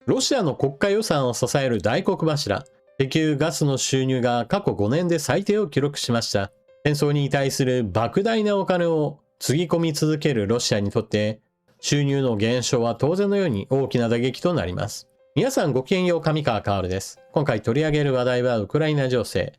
ロシアの国家予算を支える大黒柱、石油ガスの収入が過去5年で最低を記録しました。戦争に対する莫大なお金をつぎ込み続けるロシアにとって、収入の減少は当然のように大きな打撃となります。皆さんごきげんよう、上川薫です。今回取り上げる話題はウクライナ情勢。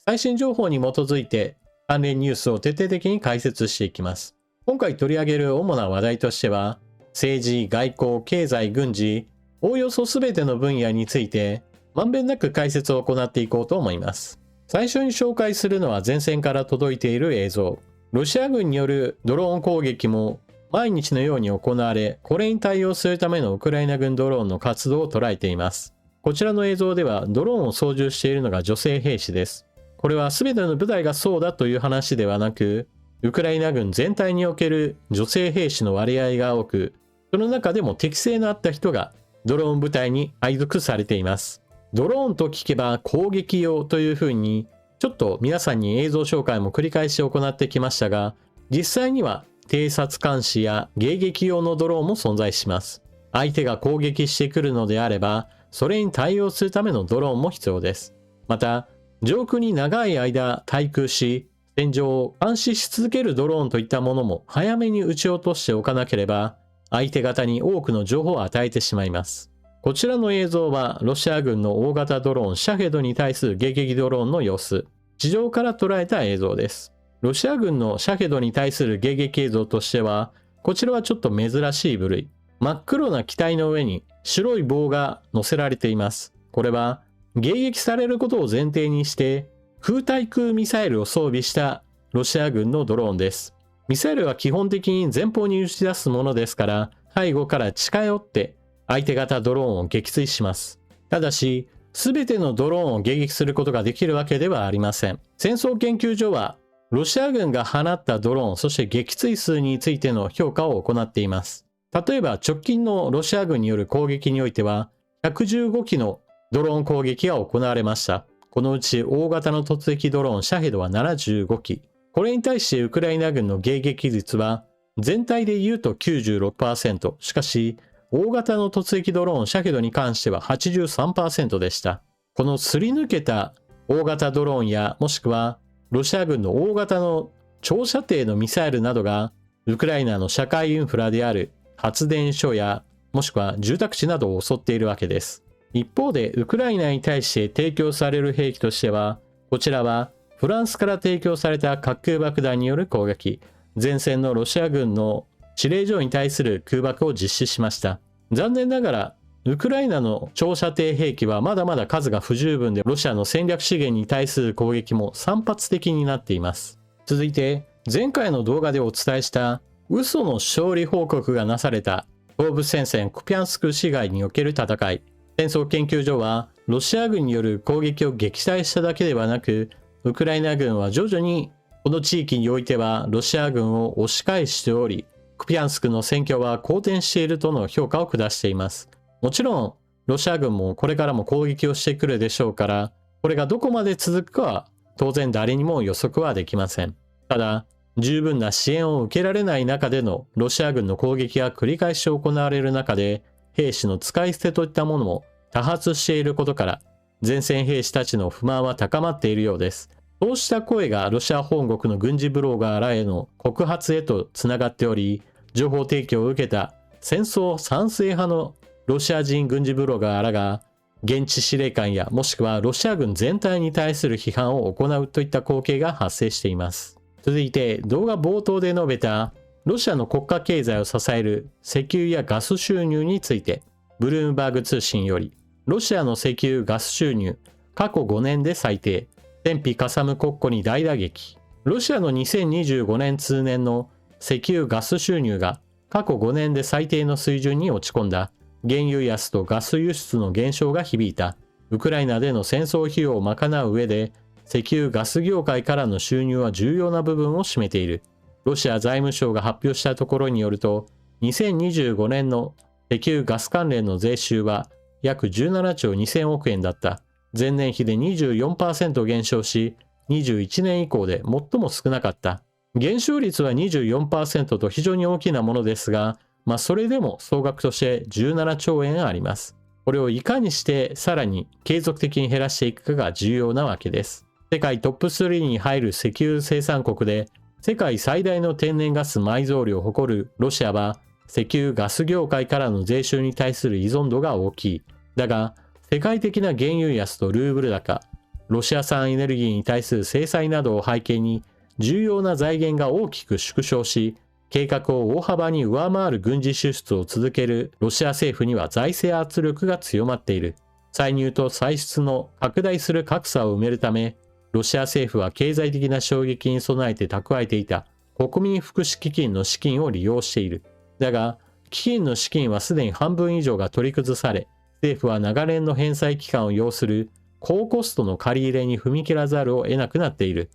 最新情報に基づいて関連ニュースを徹底的に解説していきます。今回取り上げる主な話題としては、政治、外交、経済、軍事、おおよそ全ての分野についてまんべんなく解説を行っていこうと思います。最初に紹介するのは前線から届いている映像。ロシア軍によるドローン攻撃も毎日のように行われ、これに対応するためのウクライナ軍ドローンの活動を捉えています。こちらの映像ではドローンを操縦しているのが女性兵士です。これは全ての部隊がそうだという話ではなく、ウクライナ軍全体における女性兵士の割合が多く、その中でも適性のあった人がドローン部隊に配属されています。ドローンと聞けば攻撃用というふうに、ちょっと皆さんに映像紹介も繰り返し行ってきましたが、実際には偵察監視や迎撃用のドローンも存在します。相手が攻撃してくるのであれば、それに対応するためのドローンも必要です。また、上空に長い間滞空し、戦場を監視し続けるドローンといったものも早めに撃ち落としておかなければ、相手方に多くの情報を与えてしまいます。こちらの映像はロシア軍の大型ドローンシャヘドに対する迎撃ドローンの様子、地上から捉えた映像です。ロシア軍のシャヘドに対する迎撃映像としては、こちらはちょっと珍しい部類。真っ黒な機体の上に白い棒が乗せられています。これは迎撃されることを前提にして空対空ミサイルを装備したロシア軍のドローンです。ミサイルは基本的に前方に打ち出すものですから、背後から近寄って相手方ドローンを撃墜します。ただし、すべてのドローンを迎撃することができるわけではありません。戦争研究所は、ロシア軍が放ったドローン、そして撃墜数についての評価を行っています。例えば、直近のロシア軍による攻撃においては、115機のドローン攻撃が行われました。このうち大型の突撃ドローンシャヘドは75機。これに対してウクライナ軍の迎撃率は、全体で言うと 96%。しかし、大型の突撃ドローンシャヘドに関しては 83% でした。このすり抜けた大型ドローンやもしくはロシア軍の大型の長射程のミサイルなどがウクライナの社会インフラである発電所やもしくは住宅地などを襲っているわけです。一方でウクライナに対して提供される兵器としては、こちらはフランスから提供された滑空爆弾による攻撃、前線のロシア軍の司令所に対する空爆を実施しました。残念ながら、ウクライナの長射程兵器はまだまだ数が不十分で、ロシアの戦略資源に対する攻撃も散発的になっています。続いて、前回の動画でお伝えした嘘の勝利報告がなされた東部戦線クピャンスク市街における戦い。戦争研究所は、ロシア軍による攻撃を撃退しただけではなく、ウクライナ軍は徐々にこの地域においてはロシア軍を押し返しており、クピャンスクの戦況は好転しているとの評価を下しています。もちろん、ロシア軍もこれからも攻撃をしてくるでしょうから、これがどこまで続くかは当然誰にも予測はできません。ただ、十分な支援を受けられない中でのロシア軍の攻撃が繰り返し行われる中で、兵士の使い捨てといったものも多発していることから、前線兵士たちの不満は高まっているようです。そうした声がロシア本国の軍事ブロガーらへの告発へとつながっており、情報提供を受けた戦争賛成派のロシア人軍事ブロガーらが現地司令官やもしくはロシア軍全体に対する批判を行うといった光景が発生しています。続いて動画冒頭で述べたロシアの国家経済を支える石油やガス収入について、ブルームバーグ通信よりロシアの石油ガス収入過去5年で最低、天日かさむ国庫に大打撃。ロシアの2025年通年の石油ガス収入が過去5年で最低の水準に落ち込んだ。原油安とガス輸出の減少が響いた。ウクライナでの戦争費用を賄う上で、石油ガス業界からの収入は重要な部分を占めている。ロシア財務省が発表したところによると、2025年の石油ガス関連の税収は約17兆2000億円だった。前年比で 24% 減少し、21年以降で最も少なかった。減少率は 24% と非常に大きなものですが、それでも総額として17兆円あります。これをいかにしてさらに継続的に減らしていくかが重要なわけです。世界トップ3に入る石油生産国で、世界最大の天然ガス埋蔵量を誇るロシアは、石油ガス業界からの税収に対する依存度が大きい。だが、世界的な原油安とルーブル高、ロシア産エネルギーに対する制裁などを背景に、重要な財源が大きく縮小し、計画を大幅に上回る軍事支出を続けるロシア政府には財政圧力が強まっている。歳入と歳出の拡大する格差を埋めるため、ロシア政府は経済的な衝撃に備えて蓄えていた国民福祉基金の資金を利用している。だが、基金の資金はすでに半分以上が取り崩され、政府は長年の返済期間を要する高コストの借り入れに踏み切らざるを得なくなっている。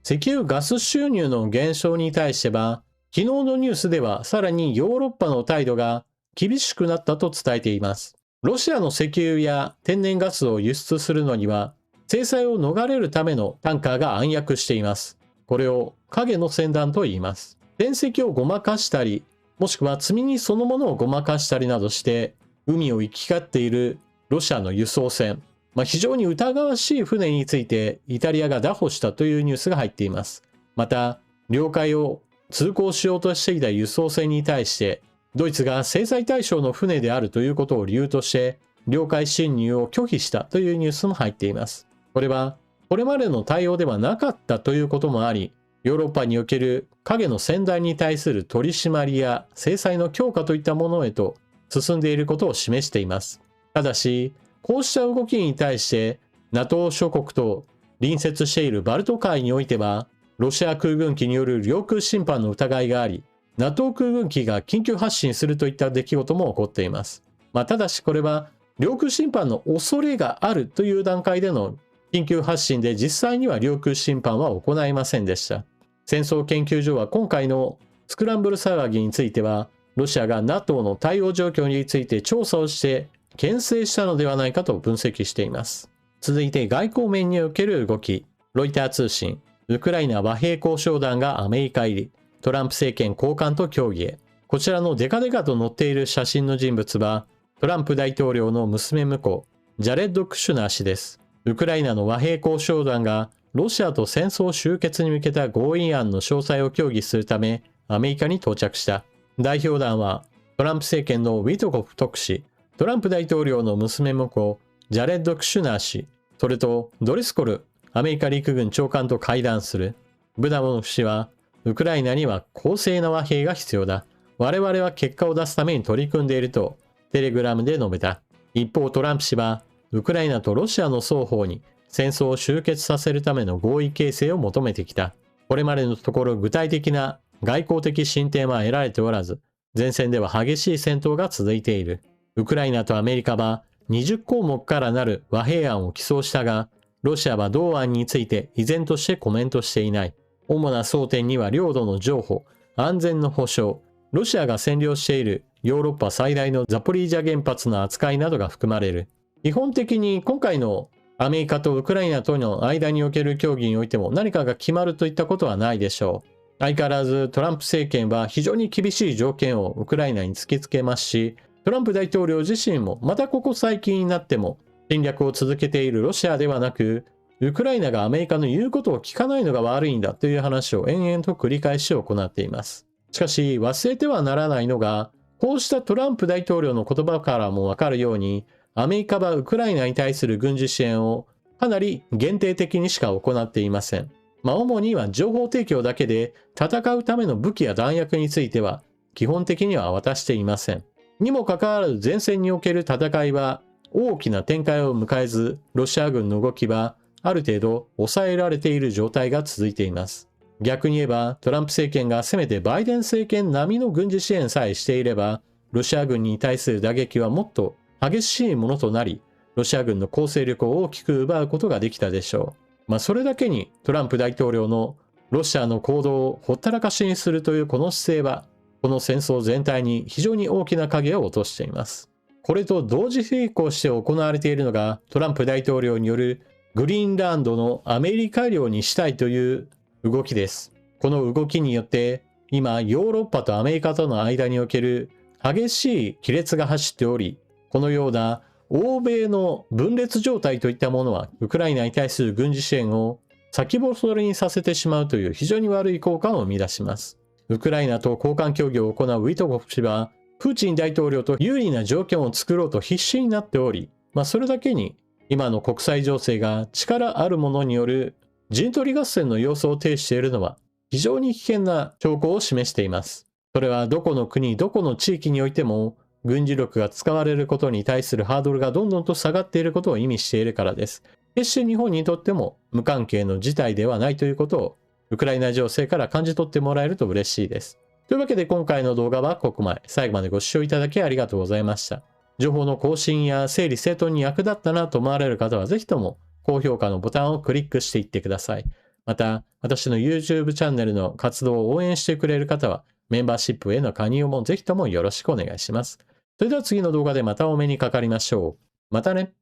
石油ガス収入の減少に対しては、昨日のニュースではさらにヨーロッパの態度が厳しくなったと伝えています。ロシアの石油や天然ガスを輸出するのには、制裁を逃れるためのタンカーが暗躍しています。これを影の船団と言います。船籍をごまかしたり、もしくは積み荷そのものをごまかしたりなどして、海を行き交っているロシアの輸送船、非常に疑わしい船についてイタリアが拿捕したというニュースが入っています。また、領海を通行しようとしていた輸送船に対して、ドイツが制裁対象の船であるということを理由として、領海侵入を拒否したというニュースも入っています。これは、これまでの対応ではなかったということもあり、ヨーロッパにおける影の船団に対する取り締まりや制裁の強化といったものへと進んでいることを示しています。ただし、こうした動きに対して、NATO 諸国と隣接しているバルト海においては、ロシア空軍機による領空侵犯の疑いがあり、NATO 空軍機が緊急発進するといった出来事も起こっています。ただしこれは、領空侵犯の恐れがあるという段階での緊急発進で実際には領空侵犯は行いませんでした。戦争研究所は今回のスクランブル騒ぎについては、ロシアが NATO の対応状況について調査をして牽制したのではないかと分析しています。続いて外交面における動き、ロイター通信、ウクライナ和平交渉団がアメリカ入り、トランプ政権高官と協議へ。こちらのデカデカと載っている写真の人物は、トランプ大統領の娘婿、ジャレッド・クシュナー氏です。ウクライナの和平交渉団がロシアと戦争終結に向けた合意案の詳細を協議するためアメリカに到着した。代表団はトランプ政権のウィトコフ特使、トランプ大統領の娘婿ジャレッド・クシュナー氏、それとドリスコルアメリカ陸軍長官と会談する。ブダモノフ氏はウクライナには公正な和平が必要だ。我々は結果を出すために取り組んでいるとテレグラムで述べた。一方トランプ氏はウクライナとロシアの双方に戦争を終結させるための合意形成を求めてきた。これまでのところ具体的な外交的進展は得られておらず、前線では激しい戦闘が続いている。ウクライナとアメリカは20項目からなる和平案を起草したが、ロシアは同案について依然としてコメントしていない。主な争点には領土の譲歩、安全の保障、ロシアが占領しているヨーロッパ最大のザポリージャ原発の扱いなどが含まれる。基本的に今回のアメリカとウクライナとの間における協議においても何かが決まるといったことはないでしょう。相変わらずトランプ政権は非常に厳しい条件をウクライナに突きつけますし、トランプ大統領自身もまたここ最近になっても侵略を続けているロシアではなく、ウクライナがアメリカの言うことを聞かないのが悪いんだという話を延々と繰り返し行っています。しかし忘れてはならないのが、こうしたトランプ大統領の言葉からもわかるように、アメリカはウクライナに対する軍事支援をかなり限定的にしか行っていません。主には情報提供だけで戦うための武器や弾薬については基本的には渡していません。にもかかわらず前線における戦いは大きな展開を迎えず、ロシア軍の動きはある程度抑えられている状態が続いています。逆に言えばトランプ政権がせめてバイデン政権並みの軍事支援さえしていれば、ロシア軍に対する打撃はもっと激しいものとなり、ロシア軍の攻勢力を大きく奪うことができたでしょう。それだけにトランプ大統領のロシアの行動をほったらかしにするというこの姿勢は、この戦争全体に非常に大きな影を落としています。これと同時並行して行われているのが、トランプ大統領によるグリーンランドのアメリカ領にしたいという動きです。この動きによって、今ヨーロッパとアメリカとの間における激しい亀裂が走っており、このような欧米の分裂状態といったものは、ウクライナに対する軍事支援を先細りにさせてしまうという非常に悪い効果を生み出します。ウクライナと交換協議を行うウィトコフ氏は、プーチン大統領と有利な条件を作ろうと必死になっており、それだけに今の国際情勢が力ある者による陣取り合戦の様相を呈しているのは非常に危険な兆候を示しています。それはどこの国、どこの地域においても軍事力が使われることに対するハードルがどんどんと下がっていることを意味しているからです。決して日本にとっても無関係の事態ではないということをウクライナ情勢から感じ取ってもらえると嬉しいです。というわけで今回の動画はここまで。最後までご視聴いただきありがとうございました。情報の更新や整理整頓に役立ったなと思われる方はぜひとも高評価のボタンをクリックしていってください。また、私の YouTube チャンネルの活動を応援してくれる方はメンバーシップへの加入もぜひともよろしくお願いします。それでは次の動画でまたお目にかかりましょう。またね。